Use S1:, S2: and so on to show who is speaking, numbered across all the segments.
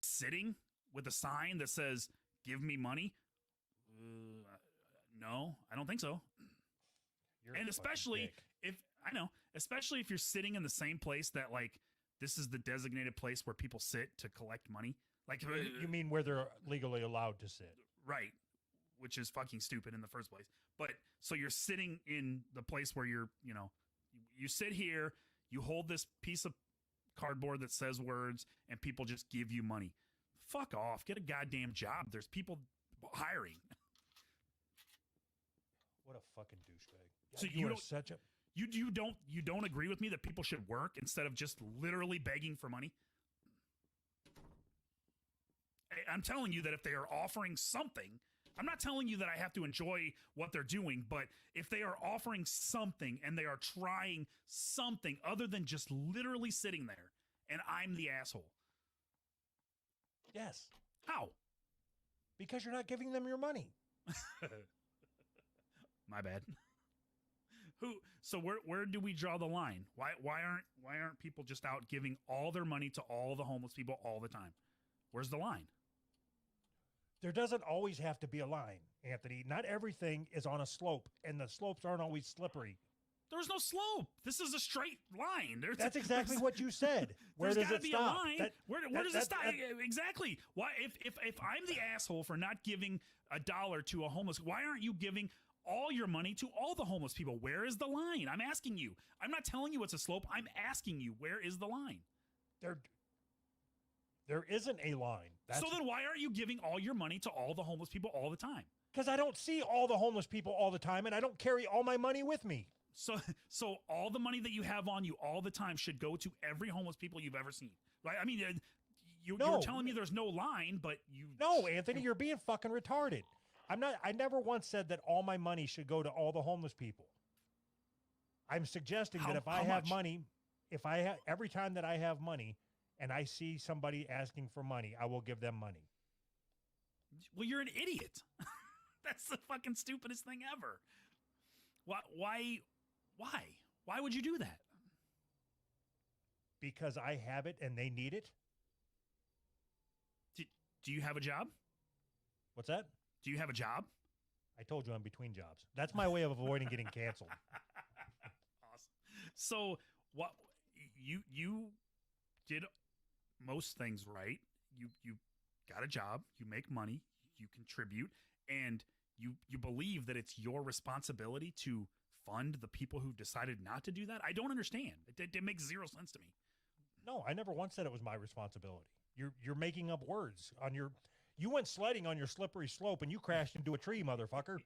S1: sitting with a sign that says "Give me money"? No, I don't think so.
S2: You're
S1: And
S2: a fucking
S1: especially
S2: dick.
S1: especially if you're sitting in the same place that like this is the designated place where people sit to collect money. Like
S2: You mean where they're legally allowed to sit?
S1: right, which is fucking stupid in the first place. But so you're sitting in the place where you sit here, you hold this piece of cardboard that says words, and people just give you money. Fuck off. Get a goddamn job. There's people hiring.
S2: What a fucking douchebag.
S1: So
S2: you
S1: you
S2: are
S1: don't
S2: such a.
S1: you don't agree with me that people should work instead of just literally begging for money? I'm telling you that if they are offering something, I'm not telling you that I have to enjoy what they're doing, but if they are offering something and they are trying something other than just literally sitting there and I'm the asshole.
S2: Yes.
S1: How?
S2: Because you're not giving them your money.
S1: My bad. So where do we draw the line? Why aren't people just out giving all their money to all the homeless people all the time? Where's the line?
S2: There doesn't always have to be a line, Anthony. Not everything is on a slope, and the slopes aren't always slippery.
S1: There's no slope. This is a straight line.
S2: That's exactly what you said. Where
S1: There's
S2: does
S1: gotta
S2: it
S1: be
S2: stop?
S1: a line.
S2: That-
S1: where
S2: that-
S1: does it
S2: that-
S1: stop?
S2: that-
S1: Exactly. Why if I'm the asshole for not giving $1 to a homeless, why aren't you giving all your money to all the homeless people? Where is the line? I'm asking you. I'm not telling you it's a slope. I'm asking you, where is the line?
S2: There isn't a line.
S1: So then why aren't you giving all your money to all the homeless people all the time?
S2: Because I don't see all the homeless people all the time, and I don't carry all my money with me.
S1: So all the money that you have on you all the time should go to every homeless people you've ever seen, right? I mean, you're telling me there's no line, but you.
S2: No, Anthony, you're being fucking retarded. I never once said that all my money should go to all the homeless people. I'm suggesting that if I
S1: how
S2: have
S1: much?
S2: money, every time that I have money and I see somebody asking for money, I will give them money.
S1: Well, you're an idiot. That's the fucking stupidest thing ever. Why would you do that?
S2: Because I have it and they need it.
S1: Do you have a job?
S2: What's that?
S1: Do you have a job?
S2: I told you I'm between jobs. That's my way of avoiding getting canceled.
S1: Awesome. So what you did most things right. You got a job, you make money, you contribute, and you believe that it's your responsibility to fund the people who decided not to do that. I don't understand. It makes zero sense to me.
S2: No, I never once said it was my responsibility. You're making up words on your. You went sledding on your slippery slope and you crashed into a tree, motherfucker.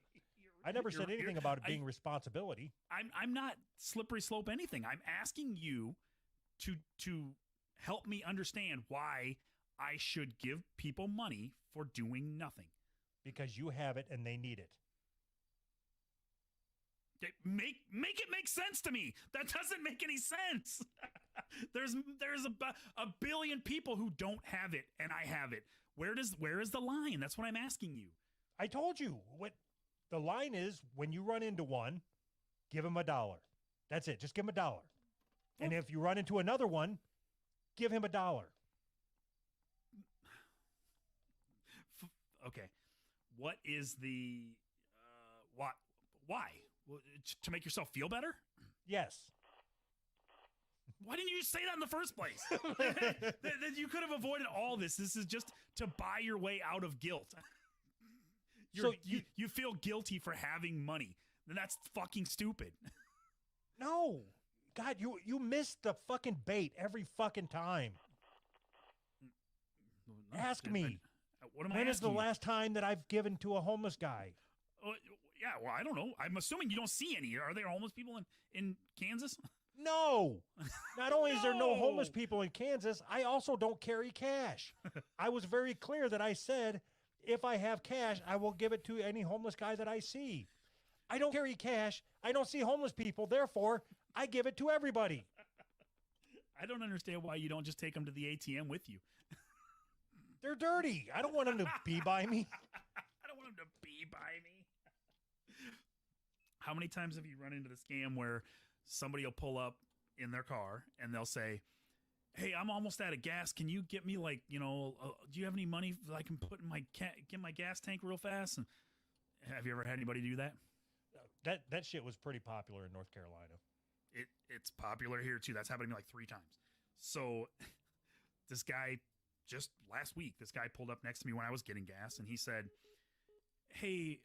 S2: I never said anything about it being responsibility.
S1: I'm not slippery slope anything. I'm asking you to help me understand why I should give people money for doing nothing.
S2: Because you have it and they need it.
S1: Make it make sense to me. That doesn't make any sense. there's a billion people who don't have it, and I have it. Where is the line? That's what I'm asking you.
S2: I told you what the line is. When you run into one, give him $1. That's it. Just give him $1. And if you run into another one, give him $1.
S1: Okay. What is the what? Why? To make yourself feel better?
S2: Yes.
S1: Why didn't you say that in the first place? That you could have avoided all this. This is just to buy your way out of guilt. You feel guilty for having money. Then that's fucking stupid.
S2: No. God, you miss the fucking bait every fucking time.
S1: No,
S2: Ask me.
S1: What am I
S2: When is the
S1: asking you?
S2: last time that I've given to a homeless guy?
S1: Yeah, well, I don't know. I'm assuming you don't see any. Are there homeless people in Kansas?
S2: No. Not only is there no
S1: No.
S2: homeless people in Kansas, I also don't carry cash. I was very clear that I said if I have cash, I will give it to any homeless guy that I see. I don't carry cash. I don't see homeless people. Therefore, I give it to everybody.
S1: I don't understand why you don't just take them to the ATM with you.
S2: They're dirty. I don't want them to be by me.
S1: I don't want them to be by me. How many times have you run into the scam where somebody will pull up in their car and they'll say, hey, I'm almost out of gas. Can you get me like, do you have any money that I can put in get my gas tank real fast? And have you ever had anybody do that?
S2: That shit was pretty popular in North Carolina.
S1: It's popular here too. That's happened to me like 3 times. So this guy, just last week, this guy pulled up next to me when I was getting gas, and he said, hey,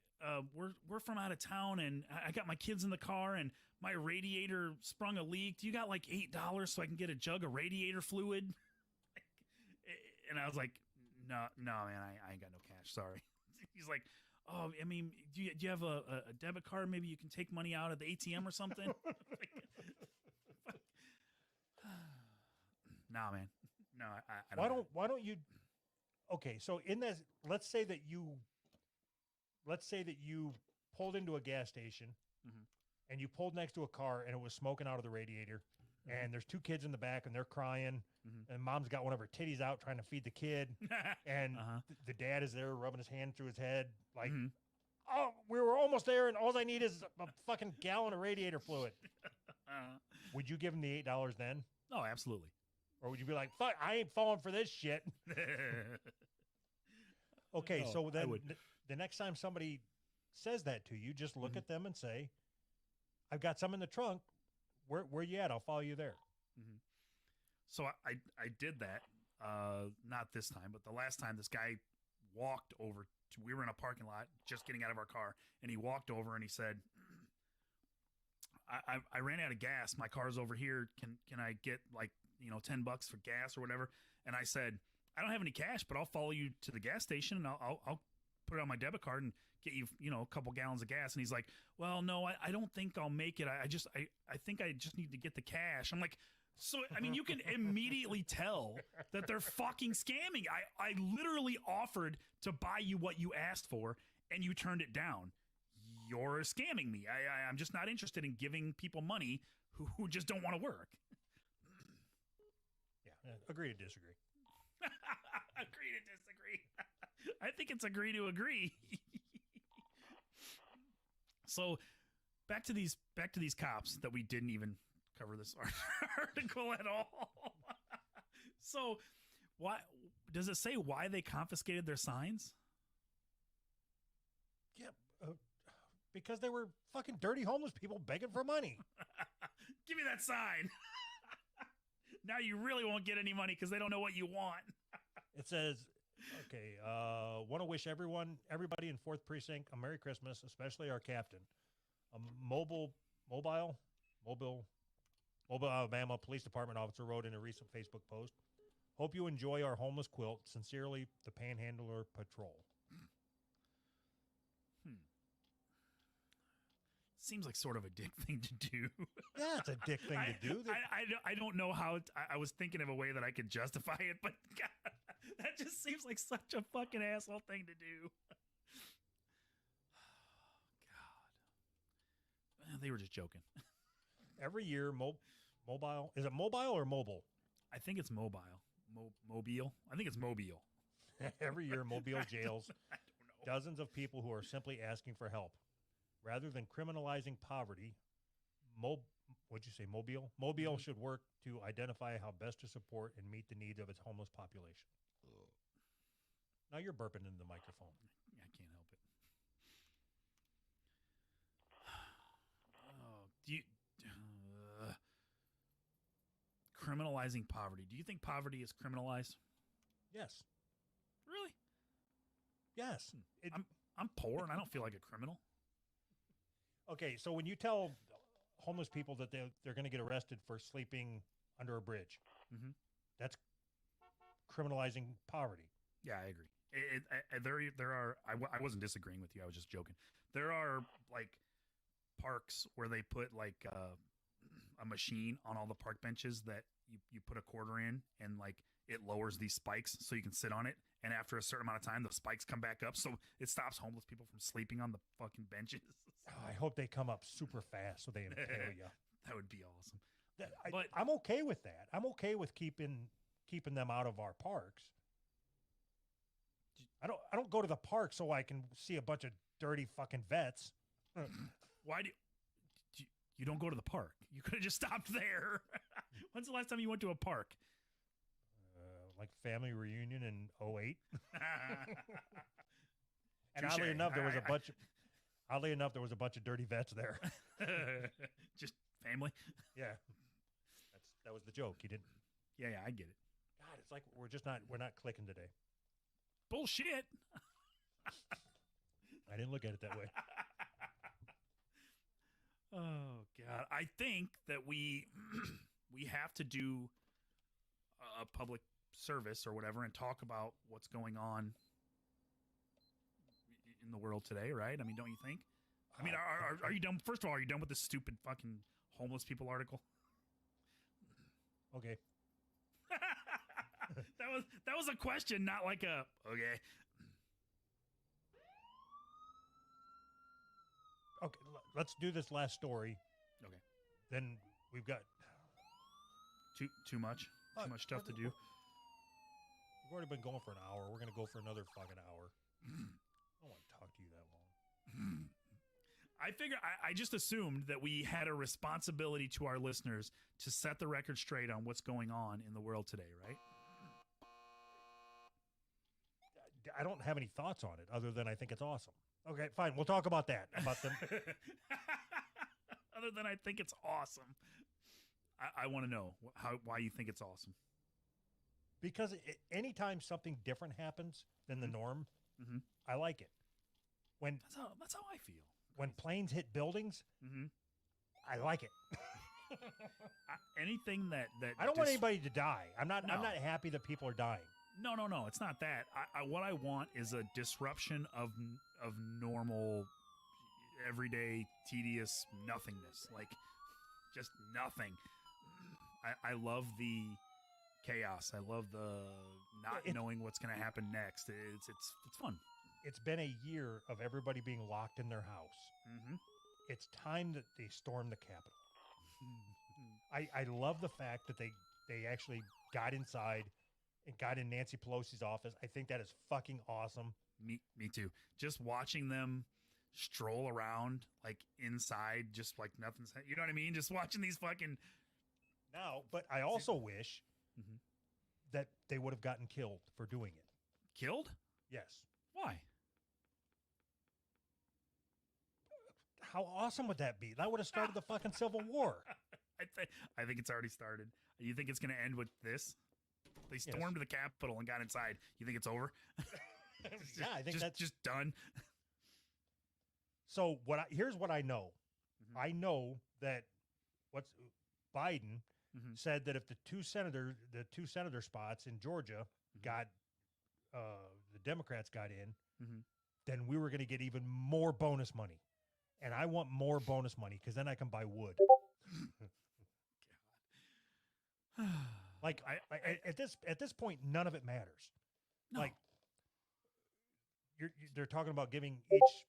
S1: we're from out of town, and I got my kids in the car, and my radiator sprung a leak. Do you got like $8 so I can get a jug of radiator fluid? And I was like, no, man, I ain't got no cash. Sorry. He's like, oh, I mean, do you have a debit card? Maybe you can take money out at the ATM or something. Nah, man. No, I don't.
S2: Why don't you? Okay, so in that, let's say that you pulled into a gas station, and you pulled next to a car, and it was smoking out of the radiator, and there's 2 kids in the back, and they're crying, and mom's got one of her titties out trying to feed the kid, and the dad is there rubbing his hand through his head, like, oh, we were almost there, and all I need is a fucking gallon of radiator fluid. Would you give him the $8 then?
S1: Oh, absolutely.
S2: Or would you be like, fuck, I ain't falling for this shit? Okay,
S1: No,
S2: so
S1: I
S2: then
S1: would.
S2: the next time somebody says that to you, just look at them and say, I've got some in the trunk. Where you at? I'll follow you there.
S1: So I did that, not this time, but the last time this guy walked over we were in a parking lot just getting out of our car, and he walked over and he said, I ran out of gas. My car's over here. Can I get like, $10 for gas or whatever? And I said, I don't have any cash, but I'll follow you to the gas station and I'll put it on my debit card and get you, a couple gallons of gas. And he's like, well, no, I don't think I'll make it. I think I just need to get the cash. I'm like, so, I mean, you can immediately tell that they're fucking scamming. I literally offered to buy you what you asked for and you turned it down. You're scamming me. I'm just not interested in giving people money who just don't want to work.
S2: Yeah, agree to disagree.
S1: Agree to disagree. I think it's agree to agree. So back to these cops that we didn't even cover this article at all. So why does it say why they confiscated their signs?
S2: Yeah, because they were fucking dirty homeless people begging for money.
S1: Give me that sign. Now you really won't get any money because they don't know what you want.
S2: It says, okay, want to wish everybody in 4th Precinct a Merry Christmas, especially our captain. A mobile Alabama Police Department officer wrote in a recent Facebook post, hope you enjoy our homeless quilt. Sincerely, the Panhandler Patrol.
S1: Seems like sort of a dick thing to do.
S2: Yeah, it's a dick thing to do.
S1: I don't know how I was thinking of a way that I could justify it, but God, that just seems like such a fucking asshole thing to do. God. They were just joking.
S2: Every year, mobile. Is it mobile or mobile?
S1: I think it's mobile. Mobile? I think it's mobile.
S2: Every year, Mobile jails dozens of people who are simply asking for help. Rather than criminalizing poverty, what'd you say, Mobile? Mobile should work to identify how best to support and meet the needs of its homeless population. Now you're burping into the microphone.
S1: I can't help it. Oh, do you criminalizing poverty? Do you think poverty is criminalized?
S2: Yes.
S1: Really?
S2: Yes.
S1: I'm poor and I don't feel like a criminal.
S2: Okay, so when you tell homeless people that they're going to get arrested for sleeping under a bridge, that's criminalizing poverty.
S1: Yeah, I agree. There are. I wasn't disagreeing with you. I was just joking. There are like parks where they put like a machine on all the park benches that you put a quarter in and like it lowers these spikes so you can sit on it. And after a certain amount of time, the spikes come back up. So it stops homeless people from sleeping on the fucking benches.
S2: Oh, I hope they come up super fast so they impale you.
S1: That would be awesome.
S2: But I'm okay with that. I'm okay with keeping them out of our parks. I don't go to the park so I can see a bunch of dirty fucking vets.
S1: Why do you don't go to the park? You could have just stopped there. When's the last time you went to a park?
S2: like family reunion in '08. And
S1: Touche.
S2: oddly enough, there was a bunch. Oddly enough, there was a bunch of dirty vets there.
S1: Just family.
S2: Yeah, that was the joke. You didn't.
S1: Yeah, I get it.
S2: God, it's like we're not clicking today.
S1: Bullshit.
S2: I didn't look at it that way.
S1: Oh God, I think that we we have to do a public service or whatever and talk about what's going on in the world today, right? I mean, don't you think? I mean, are you done? First of all, are you done with this stupid fucking homeless people article?
S2: Okay.
S1: that was a question, not like a okay.
S2: Okay, let's do this last story.
S1: Okay.
S2: Then we've got
S1: Too much stuff to do.
S2: We've already been going for an hour. We're gonna go for another fucking hour. I don't want to talk to you that long.
S1: I figure I just assumed that we had a responsibility to our listeners to set the record straight on what's going on in the world today, right?
S2: I don't have any thoughts on it other than I think it's awesome. Okay, fine. We'll talk about that. About them.
S1: Other than I think it's awesome. I want to know why you think it's awesome.
S2: Because anytime something different happens than the norm,
S1: Mm-hmm.
S2: I like it. When
S1: That's how I feel.
S2: when planes hit buildings,
S1: Mm-hmm.
S2: I like it.
S1: Anything that
S2: I don't want anybody to die. I'm not
S1: No.
S2: happy that people are dying.
S1: No. It's not that. What I want is a disruption of normal, everyday, tedious nothingness. Like, just nothing. I love the chaos. I love the not knowing what's going to happen next. It's fun.
S2: It's been a year of everybody being locked in their house.
S1: Mm-hmm.
S2: It's time that they storm the Capitol. I love the fact that they actually got inside and got in Nancy Pelosi's office. I think that is fucking awesome.
S1: Me too. Just watching them stroll around like inside, just like nothing's. You know what I mean? Just watching these fucking.
S2: Now, but I also wish
S1: Mhm.
S2: that they would have gotten killed for doing it.
S1: Killed?
S2: Yes.
S1: Why?
S2: How awesome would that be? That would have started the fucking Civil War.
S1: I think it's already started. You think it's going to end with this? They stormed the Capitol and got inside. You think it's over?
S2: Yeah, I think that's
S1: just done.
S2: So here's what I know.
S1: Mhm.
S2: I know that Biden
S1: Mhm.
S2: said that if the two senator spots in Georgia
S1: Mhm.
S2: got the Democrats got in,
S1: Mhm.
S2: then we were going to get even more bonus money. And I want more bonus money because then I can buy wood. Like at this point, none of it matters.
S1: No.
S2: Like they're talking about giving each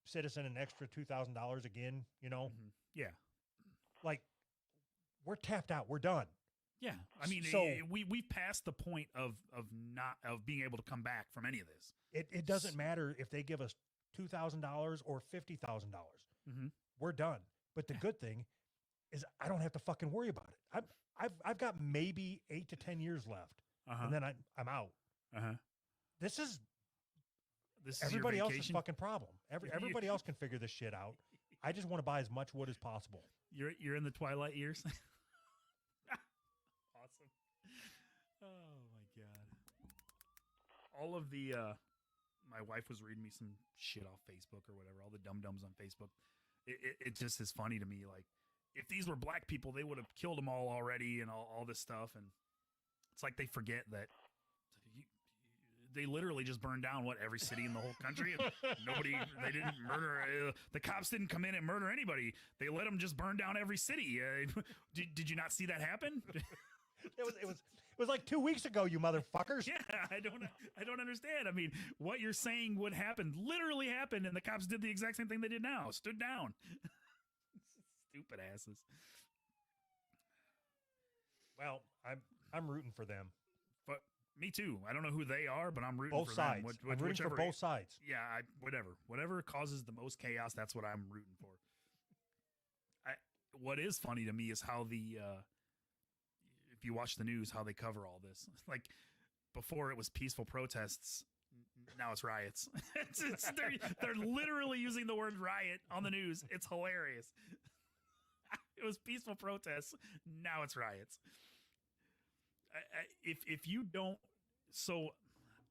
S2: citizen an extra $2,000 again. You know,
S1: Mhm. Yeah.
S2: like we're tapped out. We're done.
S1: Yeah. I mean,
S2: So-
S1: we passed the point of being able to come back from any of this.
S2: It doesn't matter if they give us $2,000 or $50,000.
S1: Mm-hmm.
S2: We're done. But the good thing is I don't have to fucking worry about it. I've got maybe 8 to 10 years left,
S1: Uh-huh.
S2: and then I'm out.
S1: Uh-huh.
S2: This is
S1: This is
S2: everybody
S1: your
S2: else's
S1: vacation.
S2: fucking problem. Everybody else can figure this shit out. I just want to buy as much wood as possible.
S1: You're in the twilight years. Awesome. Oh my god. All of the my wife was reading me some shit off Facebook or whatever, all the dum-dums on Facebook. It just is funny to me, like, if these were black people, they would have killed them all already and all this stuff. And it's like they forget that they literally just burned down every city in the whole country. And they didn't murder. The cops didn't come in and murder anybody. They let them just burn down every city. Did you not see that happen?
S2: It was like 2 weeks ago, you motherfuckers.
S1: Yeah, I don't understand. I mean, what you're saying would happen literally happened, and the cops did the exact same thing they did now. Stood down. Stupid asses.
S2: Well, I'm rooting for them.
S1: But me too. I don't know who they are, but I'm rooting
S2: Both
S1: for
S2: sides.
S1: them.
S2: I'm rooting for both sides.
S1: Yeah, whatever causes the most chaos, that's what I'm rooting for. What is funny to me is how if you watch the news, how they cover all this. Like, before it was peaceful protests. Now it's riots. They're literally using the word riot on the news. It's hilarious. It was peaceful protests. Now it's riots. If you don't, so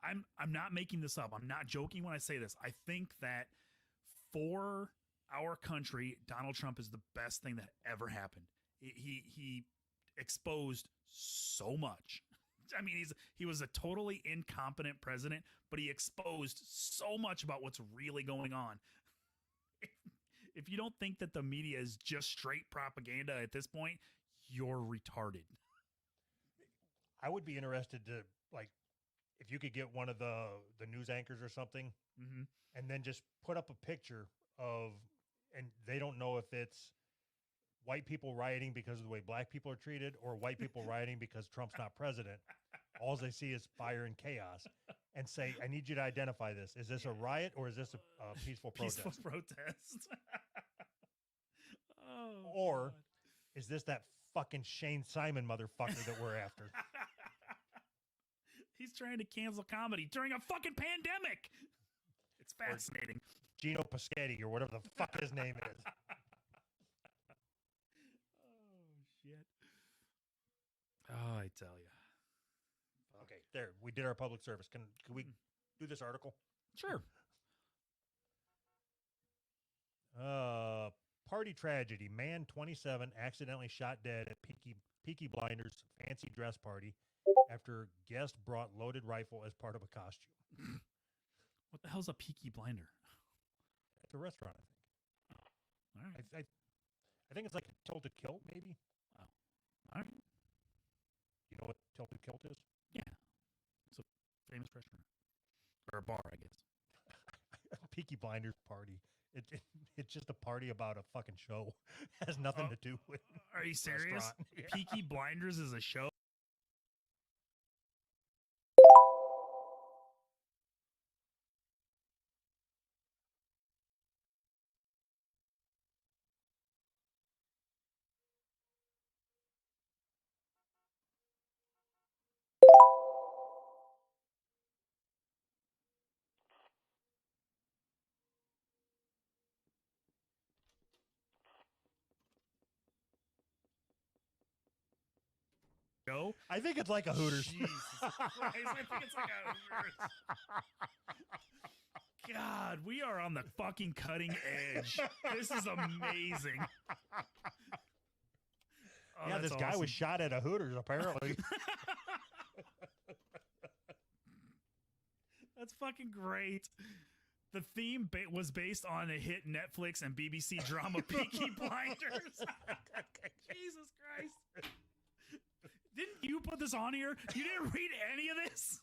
S1: I'm not making this up. I'm not joking when I say this. I think that for our country, Donald Trump is the best thing that ever happened. He exposed so much. I mean, he was a totally incompetent president, but he exposed so much about what's really going on. If you don't think that the media is just straight propaganda at this point, you're retarded.
S2: I would be interested to, like, if you could get one of the news anchors or something,
S1: Mm-hmm.
S2: and then just put up a picture of, and they don't know if it's white people rioting because of the way black people are treated or white people rioting because Trump's not president. All they see is fire and chaos, and say, I need you to identify this. Is this a riot or is this a peaceful protest?
S1: Peaceful protest. Oh,
S2: Or
S1: God.
S2: is this that fucking Shane Simon motherfucker that we're after?
S1: He's trying to cancel comedy during a fucking pandemic. It's fascinating.
S2: Gino Paschetti or whatever the fuck his name is.
S1: Oh, shit. Oh, I tell you.
S2: Okay, there. We did our public service. Can we do this article?
S1: Sure.
S2: Party tragedy. Man 27 accidentally shot dead at Peaky Blinders fancy dress party after guest brought loaded rifle as part of a costume.
S1: What the hell's a Peaky Blinder?
S2: At the restaurant, I think.
S1: All right.
S2: I think it's like a tilted kilt, maybe.
S1: All right.
S2: You know what tilted kilt is?
S1: Yeah. It's a famous restaurant. Or a bar, I guess.
S2: Peaky Blinders party. It's just a party about a fucking show. It has nothing to do with.
S1: Are you serious?
S2: Yeah.
S1: Peaky Blinders is a show? Show?
S2: I think it's like a Hooters.
S1: Jesus Christ, I think it's like a Hooters. God, we are on the fucking cutting edge. This is amazing. Oh,
S2: Yeah,
S1: that's
S2: this guy
S1: awesome.
S2: was shot at a Hooters, apparently.
S1: That's fucking great. The theme was based on a hit Netflix and BBC drama Peaky Blinders. Jesus Christ. Didn't you put this on here? You didn't read any of this?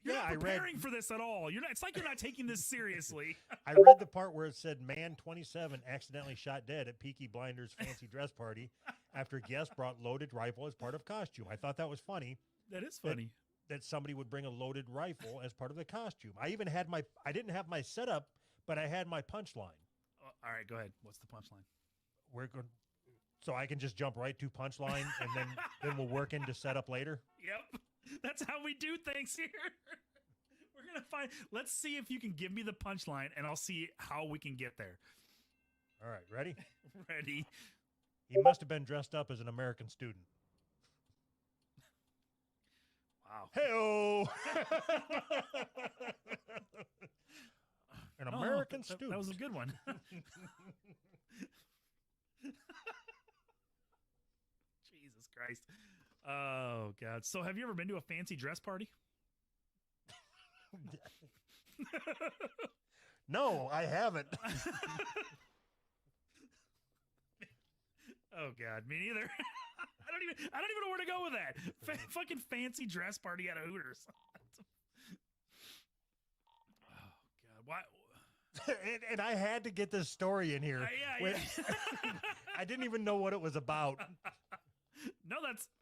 S1: You're not preparing for this at all. You're not. It's like you're not taking this seriously.
S2: I read the part where it said, man 27 accidentally shot dead at Peaky Blinders fancy dress party after guest brought loaded rifle as part of costume. I thought that was funny.
S1: That is funny.
S2: That somebody would bring a loaded rifle as part of the costume. I even had I didn't have my setup, but I had my punchline.
S1: All right, go ahead. What's the punchline?
S2: We're going, so I can just jump right to punchline and then we'll work into setup later.
S1: Yep. That's how we do things here. We're going to find, let's see if you can give me the punchline and I'll see how we can get there.
S2: All right, ready?
S1: Ready.
S2: He must have been dressed up as an American student.
S1: Wow.
S2: Hey-oh! An
S1: Oh,
S2: American
S1: that
S2: student.
S1: was a good one. Jesus Christ. Oh, God. So have you ever been to a fancy dress party?
S2: No, I haven't.
S1: Oh, God. Me neither. I don't even know where to go with that. Fucking fancy dress party at a Hooters. Oh, God. Why?
S2: and I had to get this story in here.
S1: Yeah.
S2: I didn't even know what it was about.
S1: No,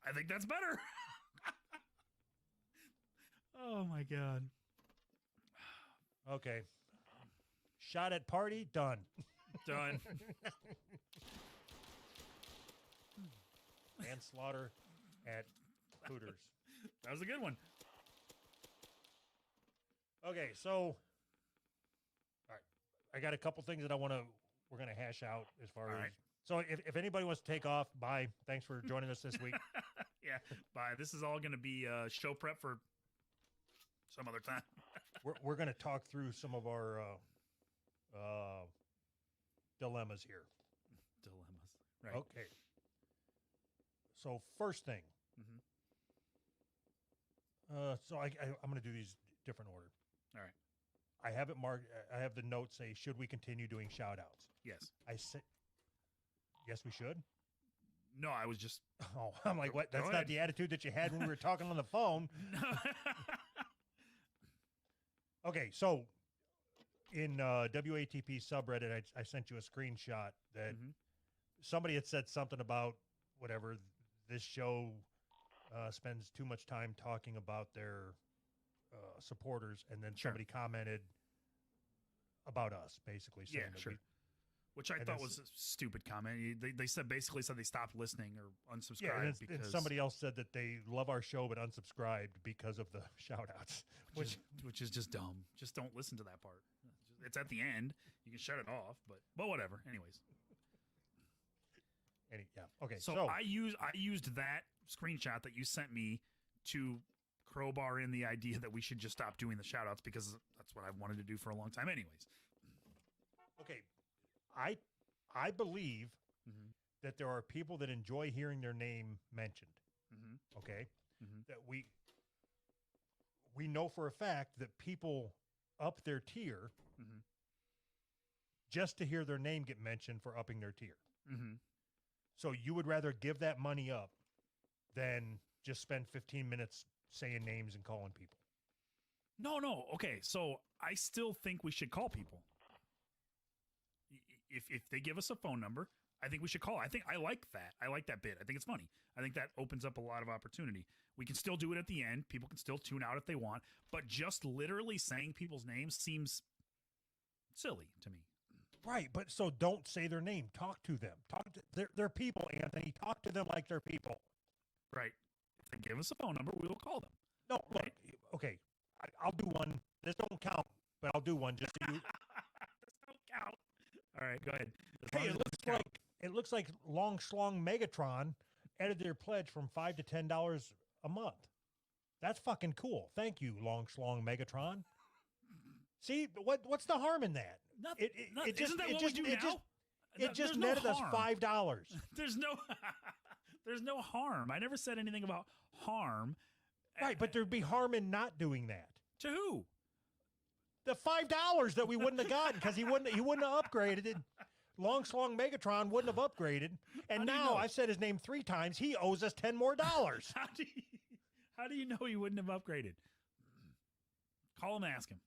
S1: I think that's better. Oh my God.
S2: Okay. Shot at party, done.
S1: Done.
S2: Manslaughter at Hooters.
S1: That was a good one.
S2: Okay, so all right, I got a couple things that we're gonna hash out as far
S1: All
S2: as.
S1: right.
S2: So if anybody wants to take off, bye. Thanks for joining us this week.
S1: Yeah. Bye. This is all going to be show prep for some other time.
S2: We're gonna talk through some of our dilemmas here.
S1: Dilemmas. Right.
S2: Okay. So first thing.
S1: Mhm.
S2: So I'm going to do these different order.
S1: All right.
S2: I have it marked. I have the note say, should we continue doing shout outs?
S1: Yes.
S2: I said, yes, we should.
S1: No, I was just.
S2: Oh, I'm like, what?
S1: Go
S2: That's
S1: ahead.
S2: not the attitude that you had when we were talking on the phone. Okay. So in WATP subreddit, I sent you a screenshot that
S1: Mhm.
S2: somebody had said something about whatever this show spends too much time talking about their supporters, and then
S1: Sure.
S2: somebody commented about us, basically saying
S1: Yeah,
S2: that
S1: sure. Which I
S2: and
S1: thought
S2: then
S1: was a stupid comment. They said basically said they stopped listening or unsubscribed
S2: yeah, and
S1: because
S2: somebody else said that they love our show but unsubscribed because of the shout outs.
S1: which is just dumb. Just don't listen to that part. It's at the end. You can shut it off, but whatever. Anyways,
S2: Okay,
S1: so I used that screenshot that you sent me to crowbar in the idea that we should just stop doing the shout outs because that's what I've wanted to do for a long time. Anyways,
S2: okay, I believe
S1: mm-hmm.
S2: that there are people that enjoy hearing their name mentioned.
S1: Mm-hmm.
S2: Okay,
S1: Mm-hmm.
S2: that we know for a fact that people up their tier
S1: Mm-hmm.
S2: just to hear their name get mentioned for upping their tier.
S1: Mm-hmm.
S2: So you would rather give that money up than just spend 15 minutes saying names and calling people.
S1: No. Okay, so I still think we should call people. If they give us a phone number, I think we should call. I like that. I like that bit. I think it's funny. I think that opens up a lot of opportunity. We can still do it at the end. People can still tune out if they want, but just literally saying people's names seems silly to me.
S2: Right, but so don't say their name. Talk to them. They're people, Anthony. Talk to them like they're people.
S1: Right. If they give us a phone number, we will call them.
S2: No, look, okay, I'll do one. This don't count, but I'll do one just so you.
S1: This don't count. All right, go ahead. As
S2: Hey,
S1: long as it doesn't count.
S2: it looks like Long Schlong Megatron added their pledge from $5 to $10 a month. That's fucking cool. Thank you, Long Schlong Megatron. See, what's the harm in that?
S1: Nothing. Isn't that what we do now?
S2: It just
S1: There's no
S2: netted us
S1: harm.
S2: $5.
S1: There's no harm. I never said anything about harm.
S2: Right, but there'd be harm in not doing that.
S1: To who?
S2: The $5 that we wouldn't have gotten because he wouldn't have upgraded it. Long Slong Megatron wouldn't have upgraded, and
S1: How do you
S2: now
S1: know?
S2: I've said his name 3 times. He owes us $10 more.
S1: How do you know he wouldn't have upgraded? Call him and ask him.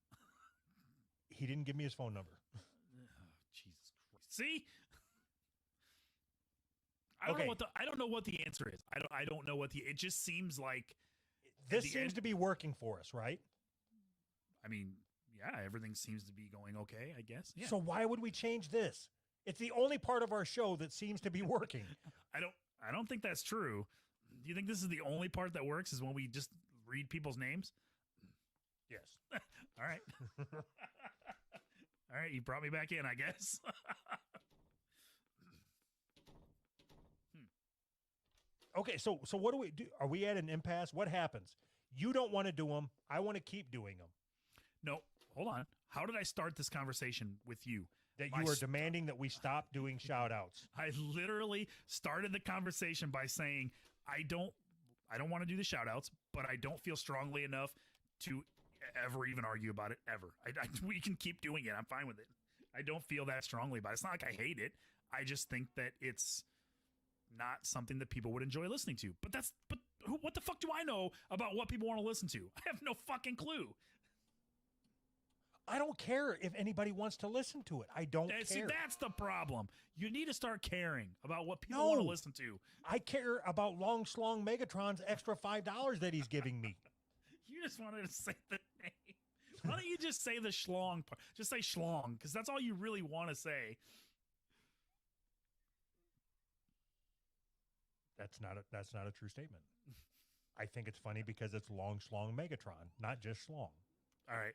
S2: He didn't give me his phone number.
S1: Oh, Jesus Christ. See? I don't know what the answer is. I don't know it just seems like
S2: This
S1: the
S2: seems
S1: end-
S2: to be working for us, right?
S1: I mean, yeah, everything seems to be going okay, I guess. Yeah.
S2: So why would we change this? It's the only part of our show that seems to be working.
S1: I don't think that's true. Do you think this is the only part that works is when we just read people's names?
S2: Yes.
S1: All right. All right, you brought me back in, I guess.
S2: Okay, so what do we do? Are we at an impasse? What happens? You don't want to do them. I want to keep doing them.
S1: No, hold on. How did I start this conversation with you?
S2: That
S1: My
S2: you are
S1: s-
S2: demanding that we stop doing shout outs.
S1: I literally started the conversation by saying I don't want to do the shout outs, but I don't feel strongly enough to ever even argue about it ever. We can keep doing it. I'm fine with it. I don't feel that strongly about it. It's not like I hate it. I just think that it's not something that people would enjoy listening to. But what the fuck do I know about what people want to listen to? I have no fucking clue.
S2: I don't care if anybody wants to listen to it. I don't
S1: And see,
S2: care.
S1: that's the problem. You need to start caring about what people want to
S2: No.
S1: listen to.
S2: I care about Long Slong Megatron's extra $5 that he's giving me.
S1: You just wanted to say the name. Why don't you just say the schlong part? Just say schlong, because that's all you really want to say.
S2: That's not a true statement. I think it's funny because it's Long Slong Megatron, not just Schlong.
S1: All right.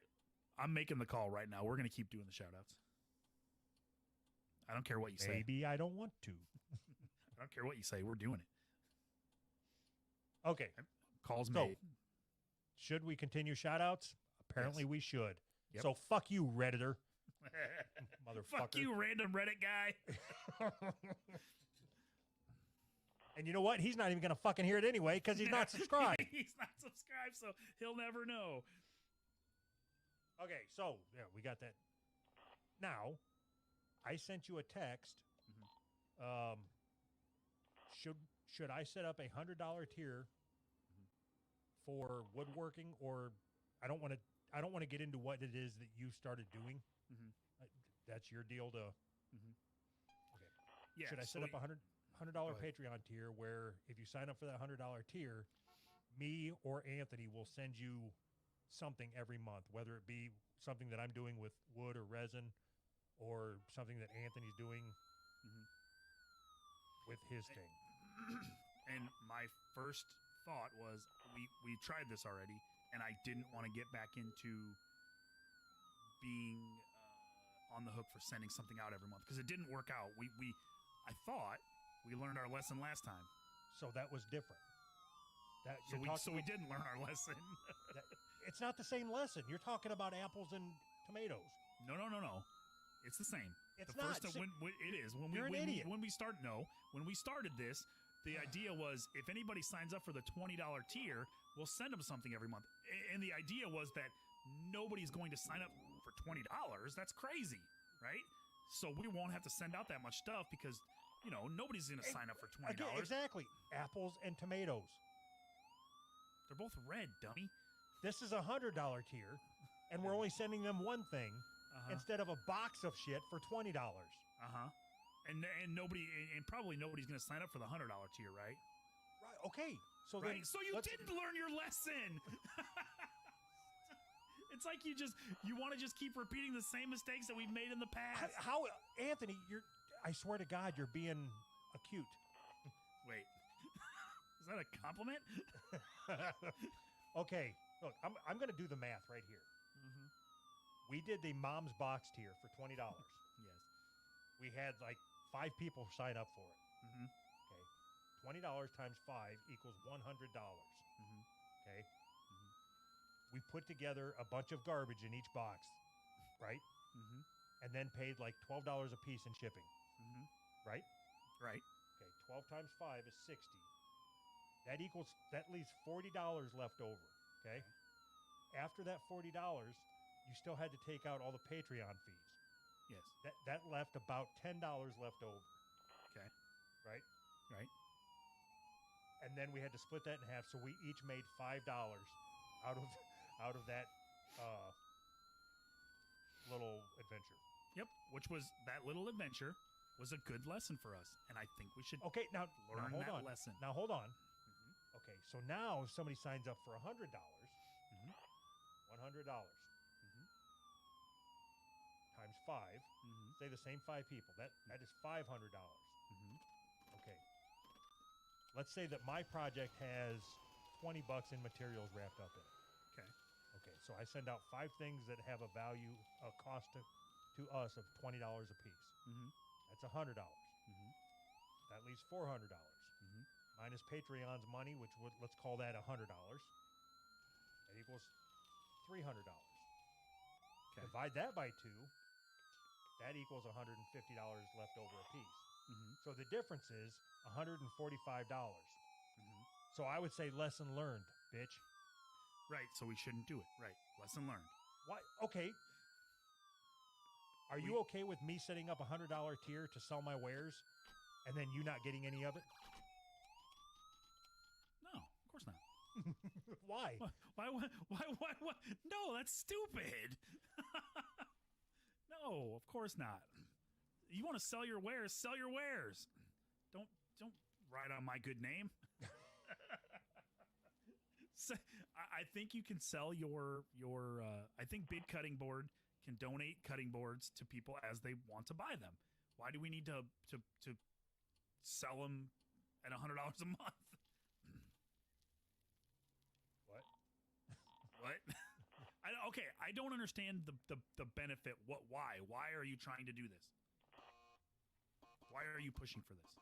S1: I'm making the call right now. We're going to keep doing the shout outs. I don't care what you say.
S2: Maybe I don't want to.
S1: I don't care what you say. We're doing it.
S2: Okay.
S1: Calls
S2: So,
S1: made.
S2: should we continue shout outs? Apparently we should.
S1: Yep.
S2: So fuck you, Redditor. Motherfucker.
S1: Fuck you, random Reddit guy.
S2: And you know what? He's not even going to fucking hear it anyway because he's not subscribed.
S1: He's not subscribed, so he'll never know.
S2: Okay, so yeah, we got that. Now, I sent you a text. Should I set up $100 tier for woodworking, or I don't want to get into what it is that you started doing. That's your deal to. Okay.
S1: Yeah.
S2: Should I set up $100 Patreon tier where if you sign up for that $100 tier, me or Anthony will send you something every month, whether it be something that I'm doing with wood or resin, or something that Anthony's doing with his thing.
S1: And my first thought was we tried this already, and I didn't want to get back into being on the hook for sending something out every month because it didn't work out. I thought we learned our lesson last time.
S2: So that was different.
S1: So we didn't learn our lesson.
S2: It's not the same lesson. You're talking about apples and tomatoes.
S1: No. It's the same.
S2: It's
S1: the
S2: not.
S1: First when it is.
S2: You're an idiot.
S1: When we started this, the idea was if anybody signs up for the $20 tier, we'll send them something every month. And the idea was that nobody's going to sign up for $20. That's crazy, right? So we won't have to send out that much stuff because, nobody's going to sign up for $20.
S2: Again, exactly. Apples and tomatoes.
S1: They're both red, dummy.
S2: This is $100 tier, and we're only sending them one thing instead of a box of shit for $20.
S1: And nobody, and probably nobody's going to sign up for the $100 tier, right?
S2: Right. Okay. So
S1: right.
S2: then,
S1: So you didn't learn your lesson. It's like you want to just keep repeating the same mistakes that we've made in the past.
S2: How Anthony? I swear to God, you're being acute.
S1: Wait, is that a compliment?
S2: Okay. Look, I'm going to do the math right here. We did the mom's box tier for $20.
S1: Yes.
S2: We had like 5 people sign up for it. Okay. $20 times 5 equals $100. Okay. We put together a bunch of garbage in each box, right? And then paid like $12 a piece in shipping. Right?
S1: Right.
S2: Okay. 12 times 5 is 60. That leaves $40 left over. Okay. After that $40, you still had to take out all the Patreon fees.
S1: Yes.
S2: That left about $10 left over.
S1: Okay.
S2: Right?
S1: Right.
S2: And then we had to split that in half, so we each made $5 out of that little adventure.
S1: Yep. That little adventure was a good lesson for us, and I think we should
S2: Okay, now
S1: learn
S2: hold
S1: that
S2: on.
S1: lesson.
S2: Now hold on. Okay, so now if somebody signs up for $100, $100 times 5, say the same 5 people. That is $500. Okay. Let's say that my project has $20 in materials wrapped up in it. Okay, so I send out 5 things that have a value, a cost to us of $20 a piece. That's $100. That leaves $400. Minus Patreon's money, which let's call that $100. That equals $300.
S1: Okay.
S2: Divide that by 2. That equals $150 left over a piece. So the difference is $145. So I would say lesson learned, bitch.
S1: Right. So we shouldn't do it. Right. Lesson learned.
S2: Why? Okay. Are you okay with me setting up $100 tier to sell my wares and then you not getting any of it?
S1: No, of course not.
S2: Why?
S1: Why? No, that's stupid. No, of course not. You want to sell your wares, sell your wares. Don't ride on my good name. I think you can sell your I think Big Cutting Board can donate cutting boards to people as they want to buy them. Why do we need to sell them at $100 a month?
S2: What?
S1: What? Okay, I I don't understand the benefit. Why are you trying to do this? Why are you pushing for this?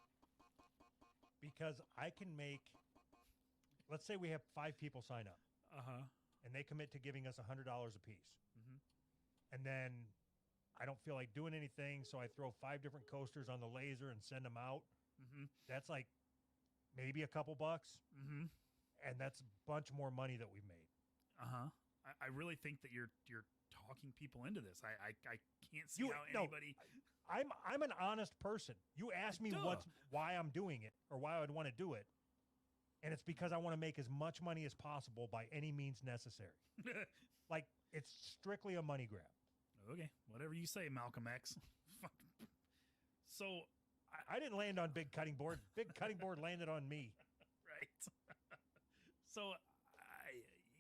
S2: Because I can make, let's say we have 5 people sign up and they commit to giving us $100 a piece. And then I don't feel like doing anything, so I throw 5 different coasters on the laser and send them out. That's like maybe a couple bucks. And that's a bunch more money that we've made.
S1: I really think that you're talking people into this. I can't see how anybody.
S2: I'm an honest person. You asked me why I'm doing it or why I would want to do it, and it's because I want to make as much money as possible by any means necessary. Like, it's strictly a money grab.
S1: Okay, whatever you say, Malcolm X. So
S2: I didn't land on Big Cutting Board. Big Cutting Board landed on me.
S1: Right. So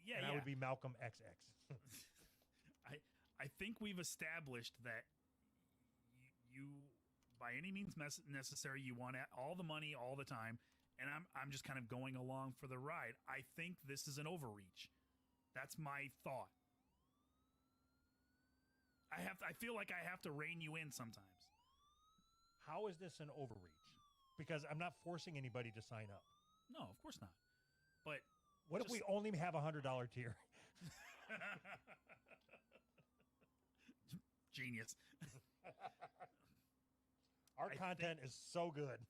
S2: I would be Malcolm XX.
S1: I think we've established that you by any means necessary, you want all the money all the time, and I'm just kind of going along for the ride. I think this is an overreach. That's my thought. I feel like I have to rein you in sometimes.
S2: How is this an overreach? Because I'm not forcing anybody to sign up.
S1: No, of course not. But
S2: what if we only have a $100 tier?
S1: Genius.
S2: Our content is so good.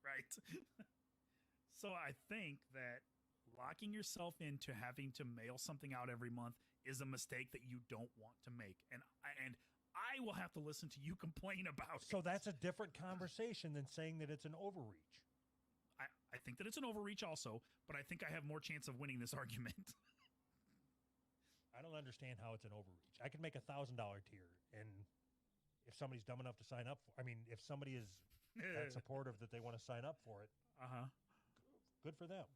S1: Right. So I think that locking yourself into having to mail something out every month is a mistake that you don't want to make. And I will have to listen to you complain about it.
S2: So that's a different conversation than saying that it's an overreach.
S1: I think that it's an overreach also, but I think I have more chance of winning this argument.
S2: I don't understand how it's an overreach. I could make $1,000 tier, and if somebody's dumb enough to sign up if somebody is that supportive that they want to sign up for it, good for them.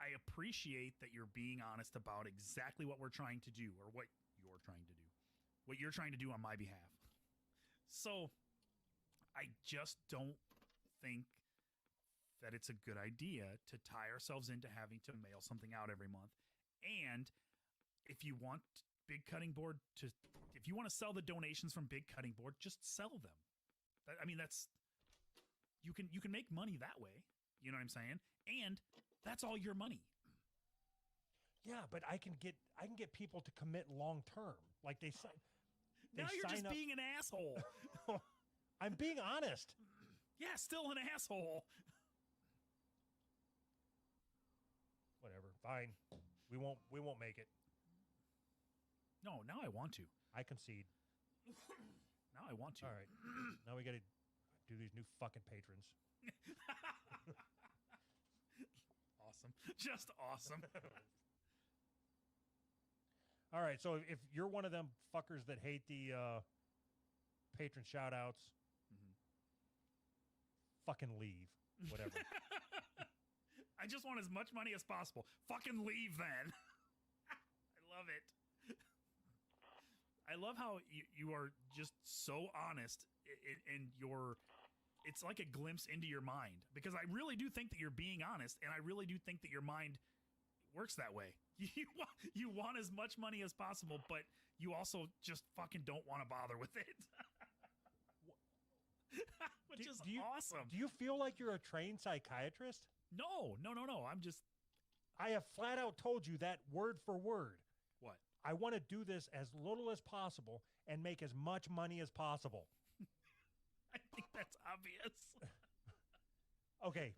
S1: I appreciate that you're being honest about exactly what we're trying to do, or what you're trying to do, what you're trying to do on my behalf. So I just don't think that it's a good idea to tie ourselves into having to mail something out every month. And if you want Big Cutting Board if you want to sell the donations from Big Cutting Board, just sell them. You can make money that way. You know what I'm saying? And that's all your money.
S2: Yeah, but I can get people to commit long term. Like they sign.
S1: Now you're just being an asshole.
S2: I'm being honest.
S1: Yeah, still an asshole.
S2: Whatever. Fine. We won't make it.
S1: No, now I want to.
S2: I concede.
S1: Now I want to.
S2: All right. Now we got to do these new fucking patrons.
S1: Awesome. Just awesome.
S2: All right, so if you're one of them fuckers that hate the patron shout-outs, fucking leave. Whatever.
S1: I just want as much money as possible. Fucking leave then. I love it. I love how you are just so honest and it's like a glimpse into your mind, because I really do think that you're being honest, and I really do think that your mind works that way. You want as much money as possible, but you also just fucking don't want to bother with it. Which is awesome.
S2: Do you feel like you're a trained psychiatrist?
S1: No.
S2: I have flat out told you that word for word.
S1: What?
S2: I want to do this as little as possible and make as much money as possible.
S1: I think that's obvious.
S2: Okay.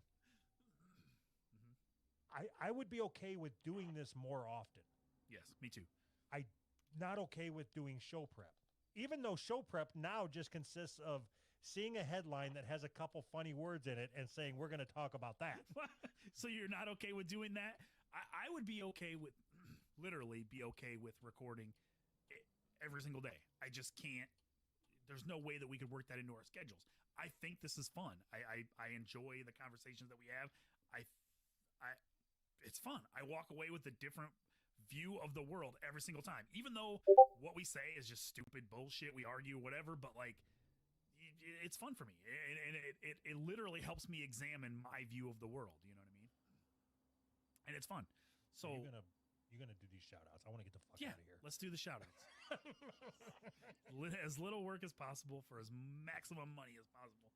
S2: I would be okay with doing this more often.
S1: Yes, me too.
S2: I'm not okay with doing show prep. Even though show prep now just consists of seeing a headline that has a couple funny words in it and saying, we're going to talk about that.
S1: So you're not okay with doing that? I would be okay with, literally be okay with recording every single day. I just can't. There's no way that we could work that into our schedules. I think this is fun. I enjoy the conversations that we have. It's fun. I walk away with a different view of the world every single time, even though what we say is just stupid bullshit. We argue, whatever, but like, it's fun for me. And it literally helps me examine my view of the world. You know what I mean? and it's fun. So
S2: you're gonna do these shout outs. I want to get the fuck
S1: yeah,
S2: out of here.
S1: let's do the shout outs. As little work as possible for as maximum money as possible.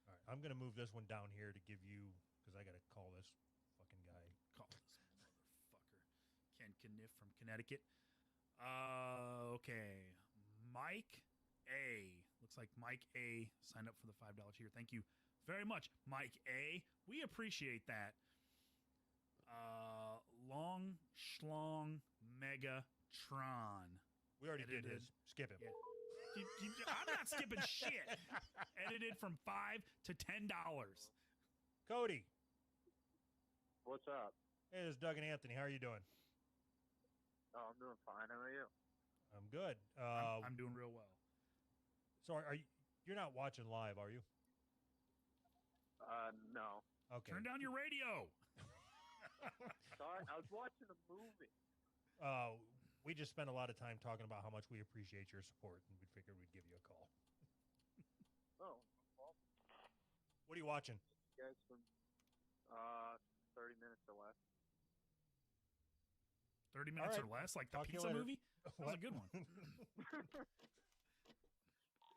S2: All right, I'm gonna move this one down here to give you because I gotta call this fucking guy.
S1: Call this motherfucker. Ken Kniff from Connecticut. Okay. Mike A. Looks like Mike A. signed up for the $5 tier. Thank you very much, Mike A. We appreciate that. Long Schlong Megatron.
S2: We already did
S1: Edited.
S2: his. Skip him.
S1: Yeah. I'm not skipping shit. Edited from $5 to $10.
S2: Cody.
S3: What's up?
S2: Hey, this is Doug and Anthony. How are you doing?
S3: Oh, I'm doing fine. How are you?
S2: I'm good.
S1: I'm doing real well.
S2: So are you? You're not watching live, are you?
S3: No.
S2: Okay.
S1: Turn down your radio.
S3: Sorry, I was watching a movie.
S2: We just spent a lot of time talking about how much we appreciate your support, and we figured we'd give you a call.
S3: Oh, well,
S2: What are you watching?
S3: you guys from 30 minutes or less.
S1: 30 minutes
S2: right.
S1: or less, like the
S2: Talk to you
S1: pizza
S2: later.
S1: movie. That was a good one.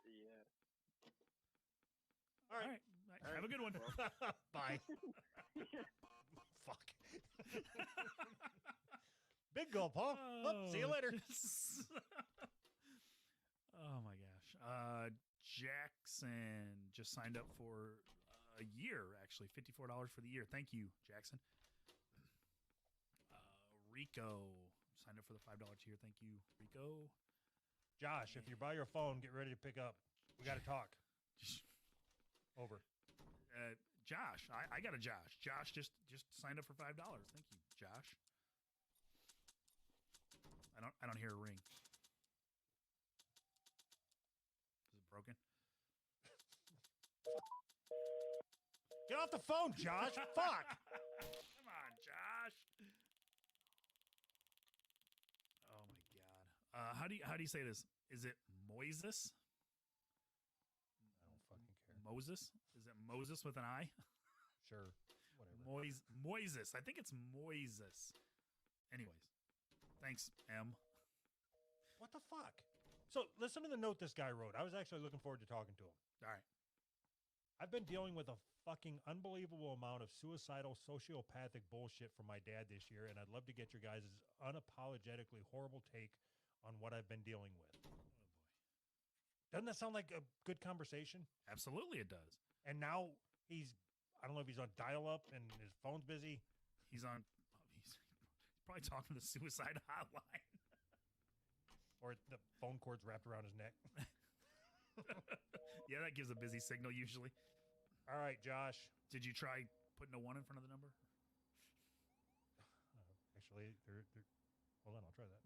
S3: Yeah.
S2: All right.
S1: Have a good one.
S2: Bye. Fuck. Big gulp, huh? Oh, see you later.
S1: Oh my gosh. Jackson just signed up for a year, actually. $54 for the year. Thank you, Jackson. Rico signed up for the $5 tier. Thank you, Rico.
S2: Josh, if you're by your phone, get ready to pick up. We got to talk. Over.
S1: Josh, I got a Josh. Josh just signed up for $5. Thank you, Josh. I don't hear a ring. Is it broken?
S2: Get off the phone, Josh. Fuck.
S1: Come on, Josh. Oh my god. How do you say this? Is it Moises?
S2: I don't fucking care.
S1: Moses? Is it Moses with an I?
S2: Sure. Whatever.
S1: Moises. I think it's Moises. Anyways, thanks, M.
S2: What the fuck? So listen to the note this guy wrote. I was actually looking forward to talking to him.
S1: All right.
S2: I've been dealing with a fucking unbelievable amount of suicidal, sociopathic bullshit from my dad this year, and I'd love to get your guys' unapologetically horrible take on what I've been dealing with.
S1: Oh boy.
S2: Doesn't that sound like a good conversation?
S1: Absolutely, it does.
S2: And now I don't know if he's on dial-up and his phone's busy.
S1: He's probably talking to the suicide hotline.
S2: Or the phone cord's wrapped around his neck.
S1: Yeah, that gives a busy signal usually.
S2: All right, Josh.
S1: Did you try putting a 1 in front of the number?
S2: Actually, they're hold on, I'll try that.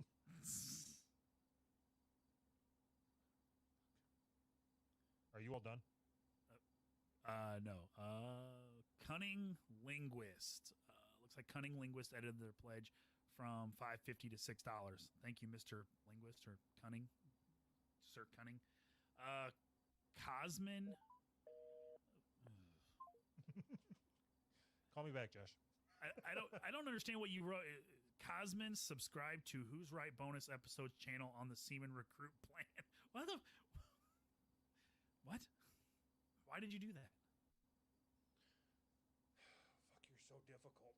S2: Are you all done?
S1: No. Cunning Linguist. Looks like Cunning Linguist edited their pledge from $5.50 to $6. Thank you, Mr. Linguist or Cunning, Sir Cunning. Cosmin.
S2: Call me back, Josh.
S1: I don't understand what you wrote. Cosmin, subscribe to Who's Right bonus episodes channel on the Seaman Recruit plan. What? Why did you do that?
S2: Fuck, you're so difficult.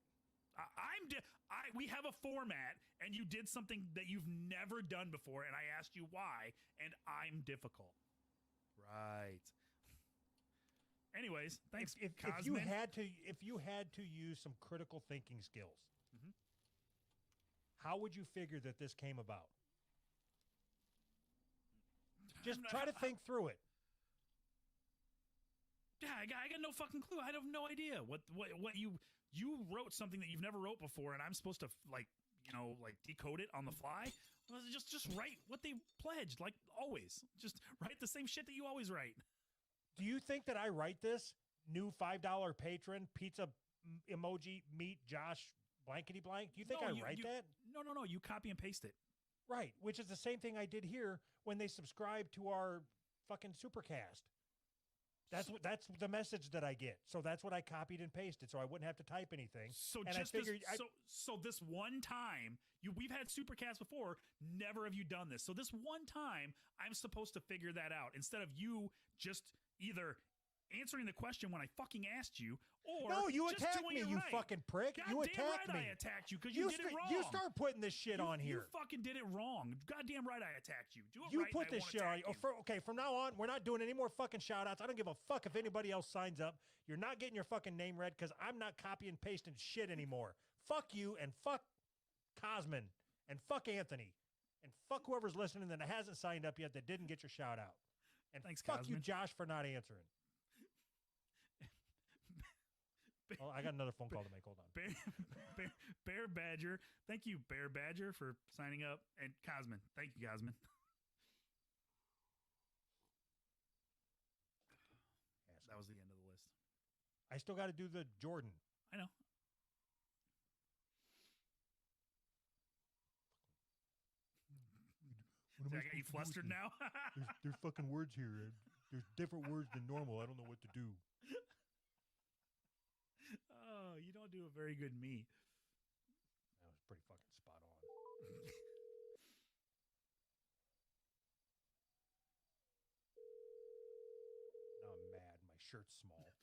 S1: We have a format, and you did something that you've never done before, and I asked you why, and I'm difficult. Right. Anyways, thanks,
S2: If you had to use some critical thinking skills, how would you figure that this came about? Just try to think through it.
S1: Yeah, I got no fucking clue. I have no idea what you wrote something that you've never wrote before, and I'm supposed to decode it on the fly. Well, just write what they pledged, like always. Just write the same shit that you always write.
S2: Do you think that I write this new $5 patron pizza emoji meet Josh blankety blank? Do you think I write that?
S1: No. You copy and paste it.
S2: Right, which is the same thing I did here when they subscribed to our fucking Supercast. That's the message that I get. So that's what I copied and pasted, so I wouldn't have to type anything.
S1: So
S2: and
S1: just
S2: I figured,
S1: so this one time, we've had Supercast before. Never have you done this. So this one time, I'm supposed to figure that out instead of you just either answering the question when I fucking asked you, or
S2: no, you
S1: just
S2: attacked
S1: doing
S2: me,
S1: it
S2: you
S1: right.
S2: fucking prick.
S1: God
S2: you
S1: damn
S2: attacked
S1: right
S2: me.
S1: I attacked you because you did it wrong.
S2: You start putting this shit on here.
S1: You fucking did it wrong. Goddamn right I attacked you. Do it
S2: You
S1: right.
S2: put
S1: and I
S2: this
S1: won't
S2: shit on.
S1: attack you.
S2: Okay, from now on, we're not doing any more fucking shout outs. I don't give a fuck if anybody else signs up. You're not getting your fucking name read because I'm not copy and pasting shit anymore. Fuck you and fuck Cosman and fuck Anthony and fuck whoever's listening that hasn't signed up yet that didn't get your shout out. And
S1: Thanks,
S2: fuck you,
S1: Cosman.
S2: Josh, for not answering. Oh, I got another phone call to make. Hold on.
S1: Bear Badger. Thank you, Bear Badger, for signing up. And Cosman. Thank you, Cosman. That was the end of the list.
S2: I still got to do the Jordan.
S1: I know. See, I got you flustered now.
S2: There's fucking words here. There's different words than normal. I don't know what to do.
S1: Oh, you don't do a very good me.
S2: That was pretty fucking spot on. Now I'm mad. My shirt's small.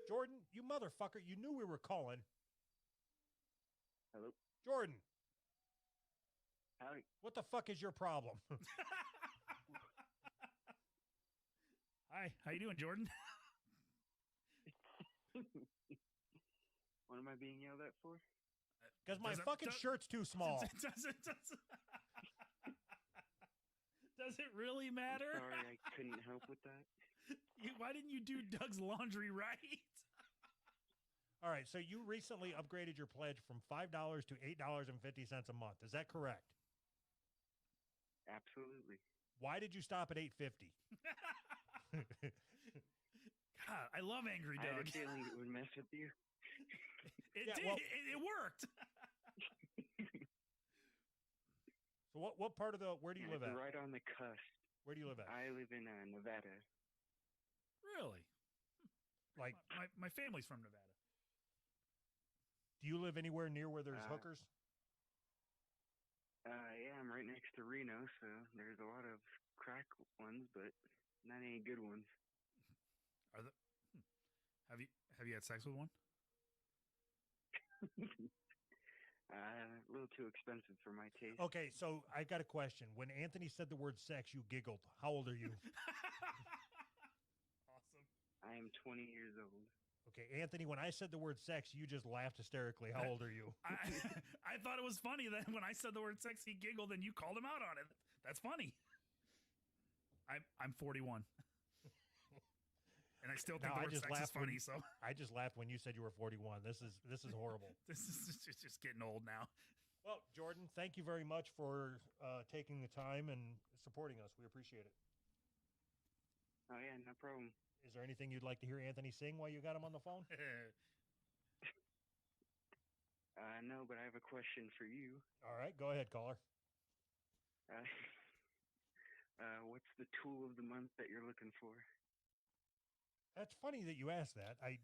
S2: Jordan, you motherfucker. You knew we were calling.
S3: Hello.
S2: Jordan,
S3: Howdy.
S2: what the fuck is your problem?
S1: Hi, how you doing, Jordan?
S3: What am I being yelled at for?
S2: Because my
S1: Does it-
S2: fucking
S1: does-
S2: shirt's too small.
S1: Does it really matter?
S3: Sorry, I couldn't help with that.
S1: Why didn't you do Doug's laundry right?
S2: All right, so you recently upgraded your pledge from $5 to $8.50 a month. Is that correct?
S3: Absolutely.
S2: Why did you stop at $8.50?
S1: God, I love Angry
S3: I had
S1: Doug.
S3: a feeling it would mess with you.
S1: It
S2: Yeah,
S1: did.
S2: well-
S1: It worked.
S2: So what part of where do you live
S3: It's
S2: at?
S3: right on the cusp.
S2: Where do you live at?
S3: I live in Nevada.
S1: Really?
S2: Like,
S1: My family's from Nevada.
S2: do you live anywhere near where there's
S3: Uh,
S2: hookers?
S3: Yeah, I'm right next to Reno, so there's a lot of crack ones, but not any good ones.
S1: Are the Have you had sex with one?
S3: A little too expensive for my taste.
S2: Okay, so I got a question. When Anthony said the word sex, you giggled. How old are you?
S1: Awesome.
S3: I am 20 years old.
S2: Okay, Anthony, when I said the word sex, you just laughed hysterically. How old are you?
S1: I thought it was funny that when I said the word sex, he giggled and you called him out on it. That's funny. I'm 41. And I still think
S2: No,
S1: the
S2: I
S1: word
S2: just
S1: sex is
S2: laughed when-
S1: funny, so
S2: I just laughed when you said you were 41. This is horrible.
S1: this is just getting old now.
S2: Well, Jordan, thank you very much for taking the time and supporting us. We appreciate it.
S3: Oh, yeah, no problem.
S2: Is there anything you'd like to hear Anthony sing while you got him on the phone?
S3: No, but I have a question for you.
S2: All right, go ahead, caller.
S3: What's the tool of the month that you're looking for?
S2: That's funny that you asked that. I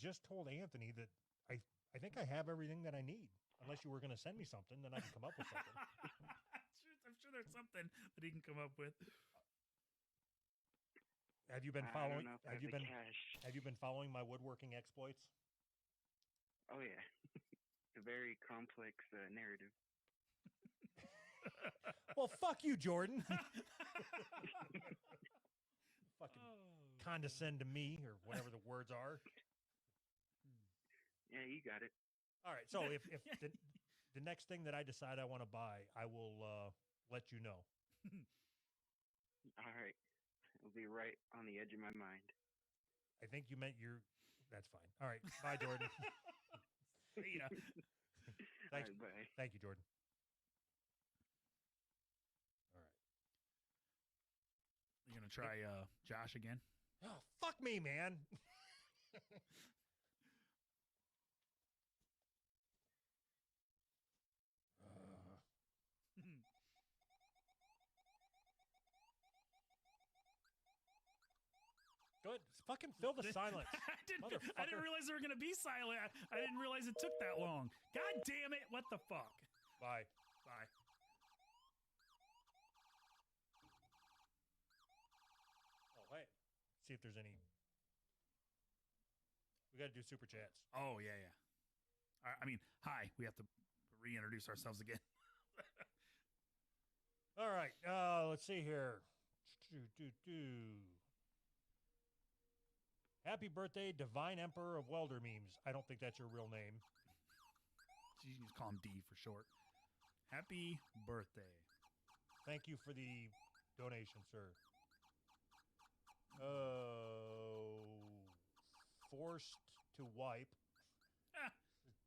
S2: just told Anthony that I think I have everything that I need. Unless you were going to send me something, then I can come up with something.
S1: I'm sure there's something that he can come up with.
S2: Have you been
S3: I
S2: following?
S3: don't know if I
S2: Have
S3: have
S2: you
S3: the
S2: been?
S3: cash.
S2: Have you been following my woodworking exploits?
S3: Oh, yeah. It's a very complex narrative.
S2: Well, fuck you, Jordan. Fucking
S1: Oh,
S2: condescend to me or whatever the words are.
S3: Yeah, you got it.
S2: All right. So if the next thing that I decide I want to buy, I will let you know.
S3: All right. It'll be right on the edge of my mind.
S2: I think you meant your. That's fine. All right. Bye, Jordan.
S1: See ya.
S2: Thanks.
S3: All right, bye.
S2: Thank you, Jordan. All right.
S1: You gonna try Josh again?
S2: Oh, fuck me, man. silent. Fucking fill the silence.
S1: I didn't
S2: Motherfucker.
S1: realize they were going to be silent. I didn't realize it took that long. God damn it. What the fuck?
S2: Bye.
S1: Bye.
S2: Oh, hey. See if there's any. We got to do super chats.
S1: Oh, yeah, yeah. I mean, hi. We have to reintroduce ourselves again.
S2: All right. Let's see here. Happy birthday, Divine Emperor of Welder Memes. I don't think that's your real name.
S1: You can just call him D for short. Happy birthday.
S2: Thank you for the donation, sir. Forced to wipe.
S1: Ah,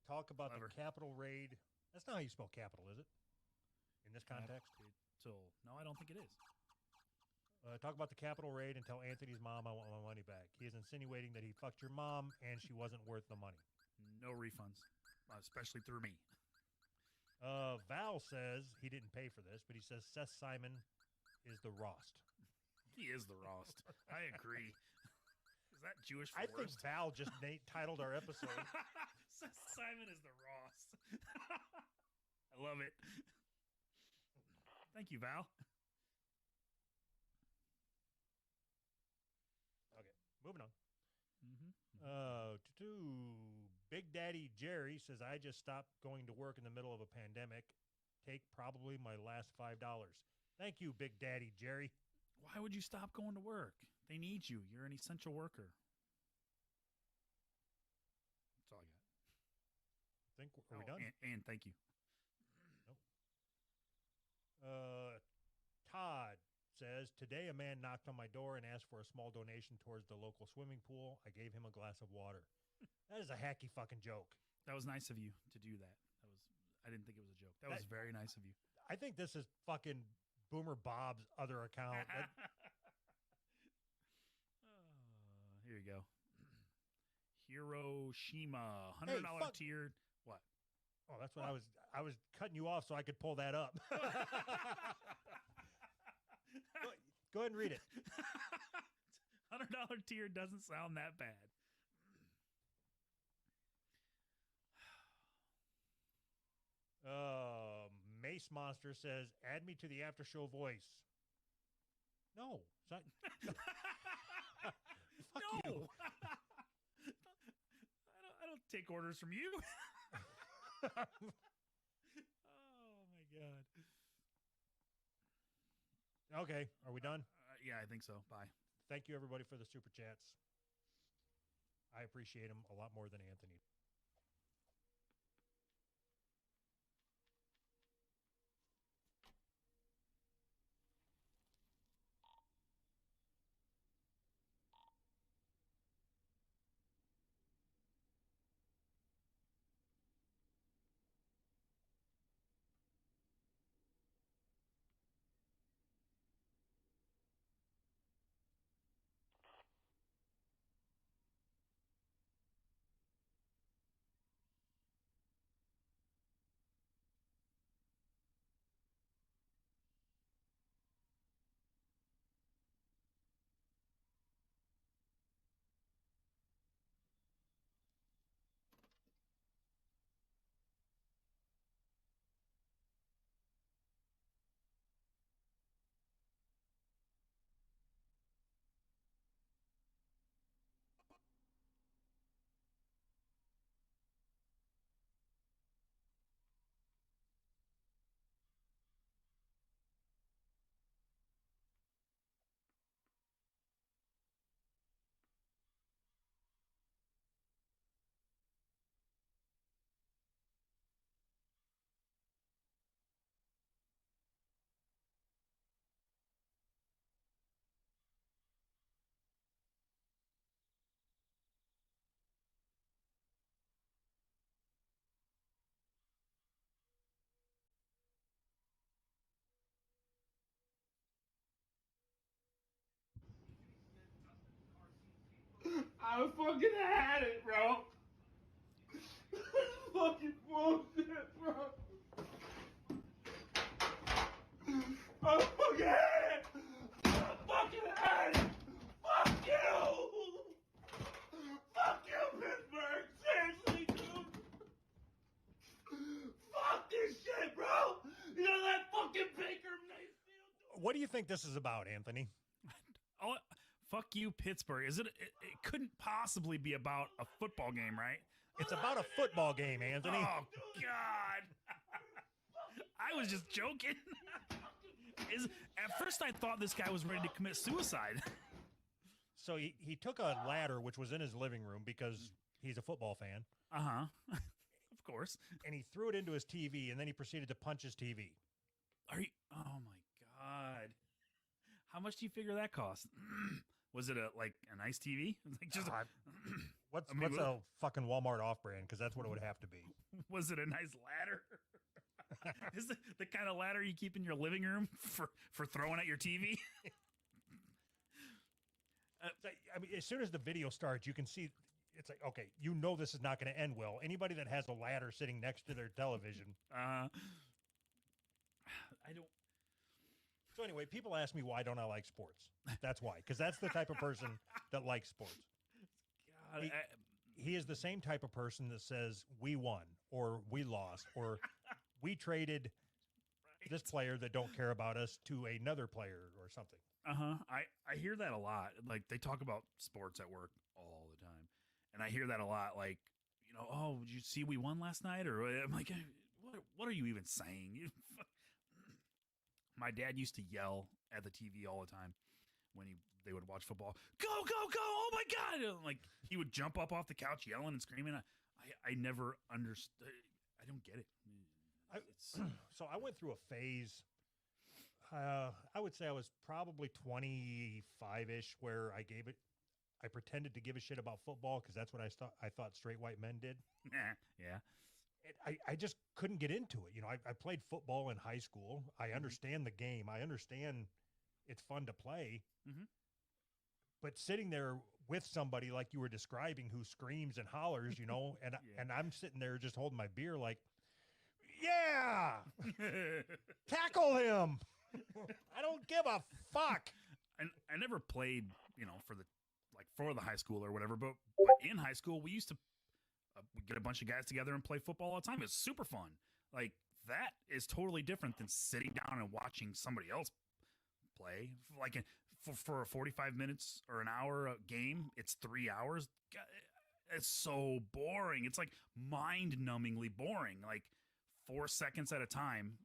S2: Talk about
S1: clever.
S2: the Capitol raid. That's not how you spell capital, is it? In this context?
S1: No, I don't think it is.
S2: Talk about the Capitol raid and tell Anthony's mom I want my money back. He is insinuating that he fucked your mom and she wasn't worth the money.
S1: No refunds, especially through me.
S2: Val says he didn't pay for this, but he says Seth Simon is the Rost.
S1: He is the Rost. I agree. Is that Jewish for
S2: I think
S1: worst?
S2: Val just titled our episode.
S1: Simon is the Rost. I love it. Thank you, Val.
S2: Okay, moving on.
S1: Mm-hmm.
S2: Big Daddy Jerry says, I just stopped going to work in the middle of a pandemic. Take probably my last $5. Thank you, Big Daddy Jerry.
S1: Why would you stop going to work? They need you. You're an essential worker. That's all I got.
S2: Are we done?
S1: And thank you.
S2: Todd says, today a man knocked on my door and asked for a small donation towards the local swimming pool. I gave him a glass of water. That is a hacky fucking joke.
S1: That was nice of you to do that. I didn't think it was a joke. That was very nice of you.
S2: I think this is fucking Boomer Bob's other account.
S1: Here you go. Hiroshima, $100
S2: fuck.
S1: tiered. What?
S2: Oh, that's what I was cutting you off so I could pull that up. Go ahead and read it.
S1: $100 tier doesn't sound that bad.
S2: Mace Monster says, add me to the after show voice. No. It's not. Fuck
S1: No.
S2: you.
S1: I don't take orders from you. Oh my god.
S2: Okay, are we done?
S1: Yeah, I think so. Bye.
S2: Thank you, everybody, for the super chats. I appreciate them a lot more than Anthony.
S4: I fucking had it, bro. Fucking bullshit, bro. I fucking had it. I fucking had it. Fuck you.
S2: what do you think this is about, Anthony?
S1: Oh, fuck you, Pittsburgh. It couldn't possibly be about a football game, right?
S2: It's about a football game, Anthony.
S1: Oh, God. I was just joking. At first, I thought this guy was ready to commit suicide.
S2: So he took a ladder, which was in his living room because he's a football fan,
S1: Uh-huh. Of course.
S2: and he threw it into his TV, and then he proceeded to punch his TV.
S1: Oh, my God. How much do you figure that cost? Was it a nice TV? Like just
S2: What's
S1: I mean,
S2: a fucking Walmart off-brand? Because that's what it would have to be.
S1: was it a nice ladder? Is it the kind of ladder you keep in your living room for throwing at your TV?
S2: I mean, as soon as the video starts, you can see it's like, okay, you know this is not going to end well. Anybody that has a ladder sitting next to their television.
S1: I don't.
S2: So anyway, people ask me why don't I like sports? That's why, because that's the type of person that likes sports.
S1: God,
S2: He is the same type of person that says we won or we lost or we traded this player that don't care about us to another player or something.
S1: I hear that a lot. Like they talk about sports at work all the time, and I hear that a lot. Like, oh, did you see we won last night? Or I'm like, what are you even saying? My dad used to yell at the TV all the time when they would watch football. Go, go, go! Oh my God! And like he would jump up off the couch yelling and screaming. I never understood. I don't get it.
S2: So I went through a phase. I would say I was probably 25-ish where I pretended to give a shit about football because that's what I thought straight white men did.
S1: Yeah.
S2: I just couldn't get into it. I played football in high school. I understand the game. I understand it's fun to play.
S1: Mhm.
S2: But sitting there with somebody like you were describing who screams and hollers, and
S1: Yeah.
S2: and I'm sitting there just holding my beer like, yeah, tackle him. I don't give a fuck.
S1: And I never played, for the high school or whatever. But in high school, we used to we'd get a bunch of guys together and play football all the time. It's super fun. Like that is totally different than sitting down and watching somebody else play. Like for 45 minutes or an hour a game, it's 3 hours. God, it's so boring. It's like mind-numbingly boring. Like 4 seconds at a time